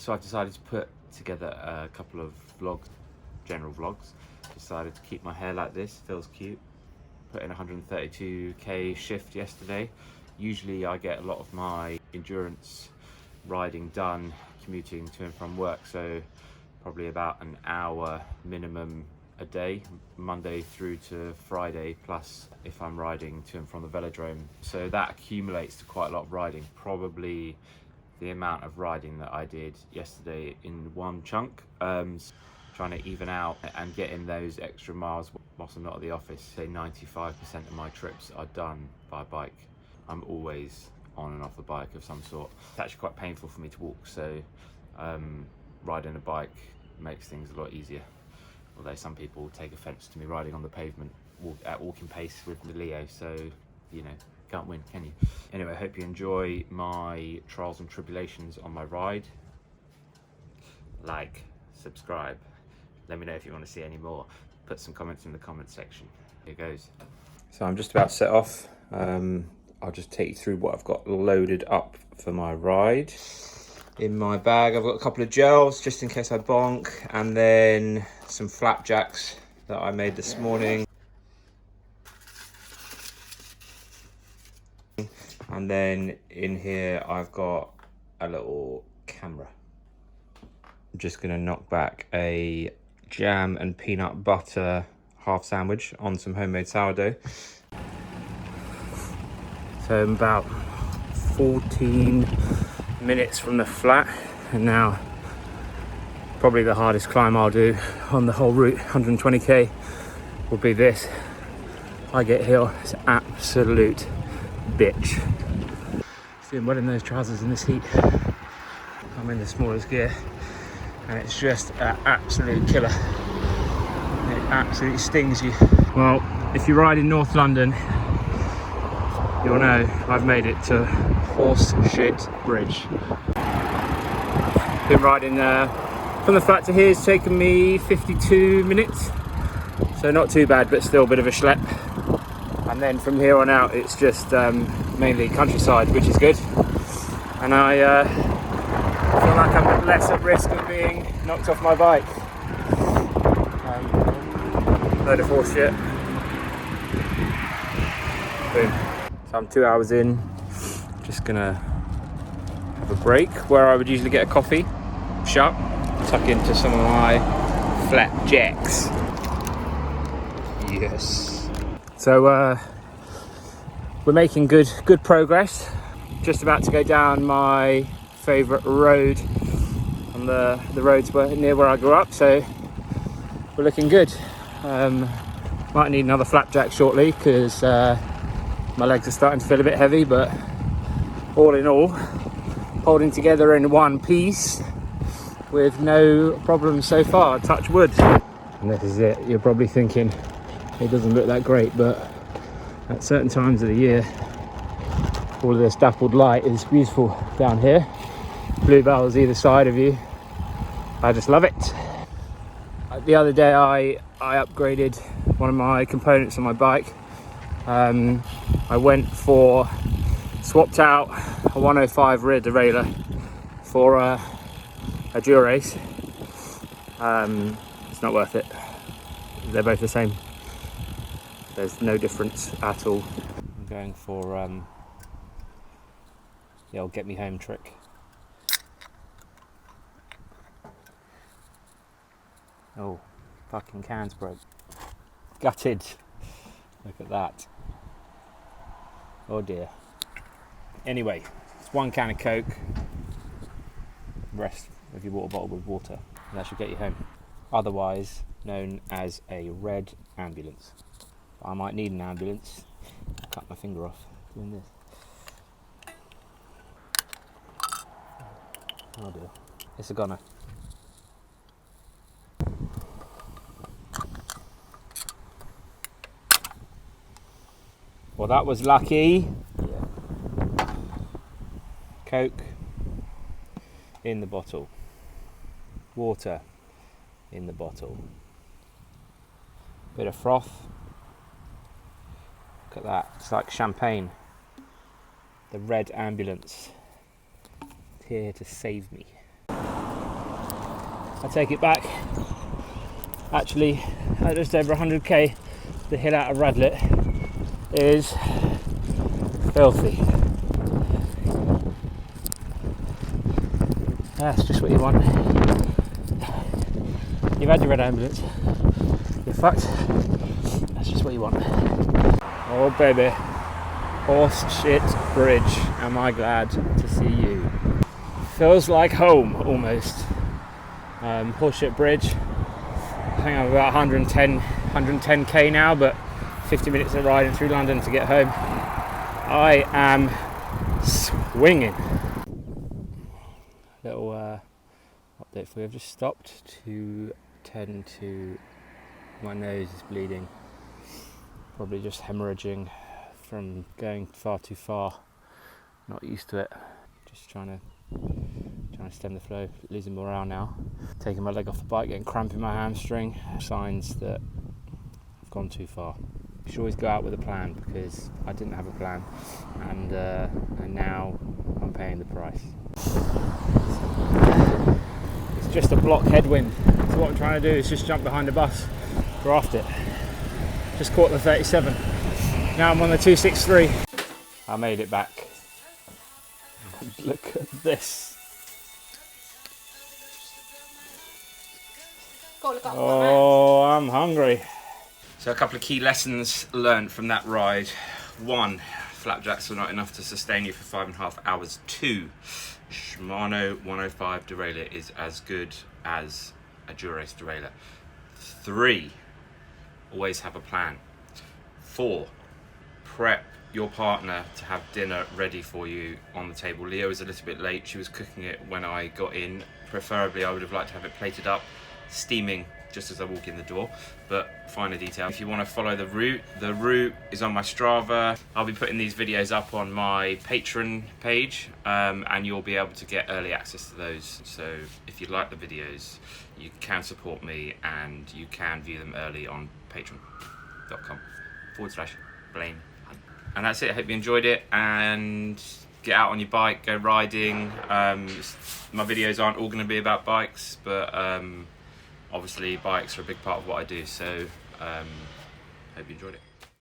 So I decided to put together a couple of vlogs, general vlogs. Decided to keep my hair like this, feels cute. Put in 132k shift yesterday. Usually I get a lot of my endurance riding done commuting to and from work, so probably about an hour minimum a day, Monday through to Friday, plus if I'm riding to and from the velodrome. So that accumulates to quite a lot of riding, probably the amount of riding that I did yesterday in one chunk. Trying to even out and get in those extra miles whilst I'm not at the office. Say 95% of my trips are done by bike. I'm always on and off the bike of some sort. It's actually quite painful for me to walk, so riding a bike makes things a lot easier. Although some people take offence to me riding on the pavement at walking pace with the Leo, so you know, can't win, can you? Anyway, I hope you enjoy my trials and tribulations on my ride. Like, subscribe, let me know if you want to see any more. Put some comments in the comment section. Here goes. So I'm just about to set off. I'll just take you through what I've got loaded up for my ride. In my bag I've got a couple of gels just in case I bonk, and then some flapjacks that I made this morning. And then in here I've got a little camera. I'm just gonna knock back a jam and peanut butter half sandwich on some homemade sourdough. So I'm about 14 minutes from the flat, and now probably the hardest climb I'll do on the whole route, 120k, will be this Highgate Hill. It's an absolute bitch. Feeling wet in those trousers in this heat. I'm in the smallest gear and it's just an absolute killer. It absolutely stings you. Well, if you ride in North London, you'll know I've made it to Horse Shit Bridge. Been riding from the flat to here, it's taken me 52 minutes. So not too bad, but still a bit of a schlep. And then from here on out, it's just mainly countryside, which is good. And I feel like I'm less at risk of being knocked off my bike. Load of horse shit. Boom. So I'm 2 hours in, just gonna have a break where I would usually get a coffee, shop, tuck into some of my flapjacks. Yes. So we're making good progress. Just about to go down my favourite road on the roads near where I grew up, so we're looking good. Might need another flapjack shortly because my legs are starting to feel a bit heavy, but all in all, holding together in one piece with no problems so far, touch wood. And this is it. You're probably thinking it doesn't look that great, but at certain times of the year, all of this dappled light is beautiful down here. Bluebells either side of you. I just love it. The other day I upgraded one of my components on my bike. I swapped out a 105 rear derailleur for a Dura Ace. It's not worth it. They're both the same. There's no difference at all. I'm going for the old get me home trick. Oh, fucking cans broke. Gutted. Look at that. Oh dear. Anyway, it's 1 can of Coke. Rest of your water bottle with water. And that should get you home. Otherwise known as a red ambulance. I might need an ambulance. Cut my finger off doing this. Oh dear. It's a goner. Well, that was lucky. Yeah. Coke in the bottle. Water in the bottle. Bit of froth. Look at that. It's like champagne. The red ambulance. It's here to save me. I take it back. Actually, at just over 100k, the hill out of Radlett is filthy. That's just what you want. You've had your red ambulance. You're fucked. That's just what you want. Oh baby. Horse shit bridge. Am I glad to see you. Feels like home almost. Horseshit Bridge. I think I'm about 110k now, but 50 minutes of riding through London to get home. I am swinging. Little update for you. I've just stopped to tend to my nose is bleeding. Probably just hemorrhaging from going far too far. Not used to it. Just trying to stem the flow, losing morale now. Taking my leg off the bike, getting cramp in my hamstring. Signs that I've gone too far. You should always go out with a plan, because I didn't have a plan, and now I'm paying the price. It's just a block headwind. So what I'm trying to do is just jump behind the bus, draft it. Just caught the 37. Now I'm on the 263. I made it back. Look at this. Oh, I'm hurry. So a couple of key lessons learned from that ride. 1, flapjacks are not enough to sustain you for 5.5 hours. 2, Shimano 105 derailleur is as good as a Dura Ace derailleur. 3, always have a plan. 4, prep your partner to have dinner ready for you on the table. Leo was a little bit late. She was cooking it when I got in. Preferably I would have liked to have it plated up, steaming just as I walk in the door, but finer detail. If you want to follow the route is on my Strava. I'll be putting these videos up on my Patreon page, and you'll be able to get early access to those. So if you like the videos, you can support me and you can view them early on patreon.com/Blaine Hunt. And that's it. I hope you enjoyed it, and get out on your bike, go riding. My videos aren't all going to be about bikes, but obviously bikes are a big part of what I do, so hope you enjoyed it.